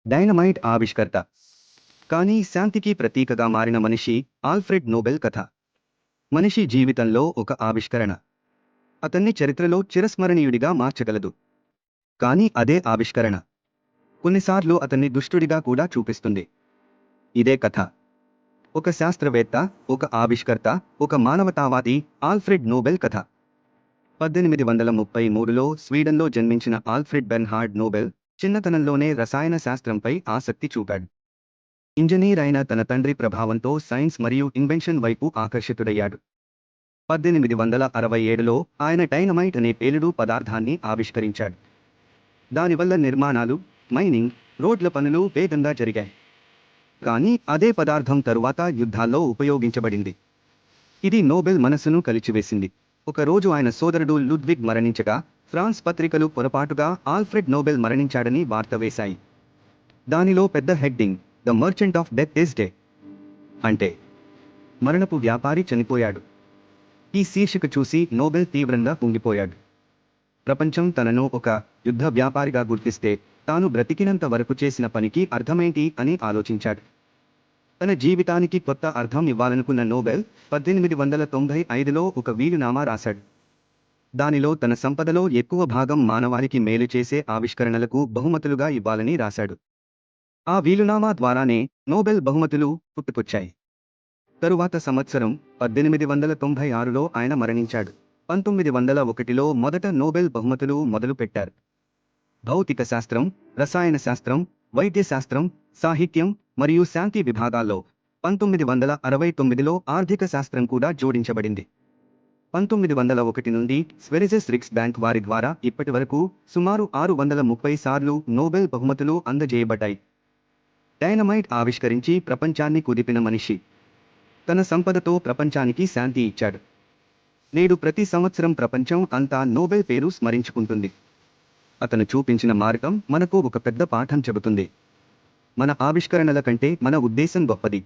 Dynamite ఆవిష్కర్త. కానీ శాంతికి ప్రతీకగా మారిన మనిషి ఆల్ఫ్రెడ్ నోబెల్ కథ. మనిషి జీవితంలో ఒక ఆవిష్కరణ అతన్ని చరిత్రలో చిరస్మరణీయుడిగా మార్చగలదు. కానీ అదే ఆవిష్కరణ కొన్నిసార్లు అతన్ని దుష్టుడిగా కూడా చూపిస్తుంది. ఇదే కథ. ఒక శాస్త్రవేత్త, ఒక ఆవిష్కర్త, ఒక మానవతావాది, ఆల్ఫ్రెడ్ నోబెల్ కథ. 1833లో స్వీడన్లో జన్మించిన ఆల్ఫ్రెడ్ బెర్న్హార్డ్ నోబెల్ చిన్నతనంలోనే రసాయన శాస్త్రంపై ఆసక్తి చూపాడు. ఇంజనీర్ అయిన తన తండ్రి ప్రభావంతో సైన్స్ మరియు ఇన్వెన్షన్ వైపు ఆకర్షితుడయ్యాడు. 1867లో ఆయన డైనమైట్ అనే పేలుడు పదార్థాన్ని ఆవిష్కరించాడు. దానివల్ల నిర్మాణాలు, మైనింగ్, రోడ్ల పనులు వేగంగా జరిగాయి. కానీ అదే పదార్థం తరువాత యుద్ధాల్లో ఉపయోగించబడింది. ఇది నోబెల్ మనస్సును కలిచివేసింది. ఒకరోజు ఆయన సోదరుడు లుడ్విగ్ మరణించగా ఫ్రాన్స్ పత్రికలు పొరపాటుగా ఆల్ఫ్రెడ్ నోబెల్ మరణించాడని వార్త వేశాయి. దానిలో పెద్ద heading, the merchant of death is dead, అంటే మరణపు వ్యాపారి చనిపోయాడు. ఈ శీర్షిక చూసి నోబెల్ తీవ్రంగా కుంగిపోయాడు. ప్రపంచం తనను ఒక యుద్ధ వ్యాపారిగా గుర్తిస్తే తాను బ్రతికినంత వరకు చేసిన పనికి అర్థమేంటి అని ఆలోచించాడు. తన జీవితానికి కొత్త అర్థం ఇవ్వాలనుకున్న నోబెల్ 1895లో ఒక వీలునామా రాశాడు. దానిలో తన సంపదలో ఎక్కువ భాగం మానవాళికి మేలు చేసే ఆవిష్కరణలకు బహుమతులుగా ఇవ్వాలని రాశాడు. ఆ వీలునామా ద్వారానే నోబెల్ బహుమతులు పుట్టుకొచ్చాయి. తరువాత సంవత్సరం 1896లో ఆయన మరణించాడు. 1901లో మొదట నోబెల్ బహుమతులు మొదలుపెట్టారు. భౌతిక శాస్త్రం, రసాయన శాస్త్రం, వైద్య శాస్త్రం, సాహిత్యం మరియు శాంతి విభాగాల్లో 1969లో ఆర్థిక శాస్త్రం కూడా జోడించబడింది. 1901 నుండి స్వెరిజెస్ రిక్స్ బ్యాంక్ వారి ద్వారా ఇప్పటివరకు సుమారు 630 సార్లు నోబెల్ బహుమతులు అందజేయబడ్డాయి. డైనమైట్ ఆవిష్కరించి ప్రపంచాన్ని కుదిపిన మనిషి తన సంపదతో ప్రపంచానికి శాంతి ఇచ్చాడు. నేడు ప్రతి సంవత్సరం ప్రపంచం అంతా నోబెల్ పేరు స్మరించుకుంటుంది. అతను చూపించిన మార్గం మనకు ఒక పెద్ద పాఠం చెబుతుంది. మన ఆవిష్కరణల కంటే మన ఉద్దేశం గొప్పది.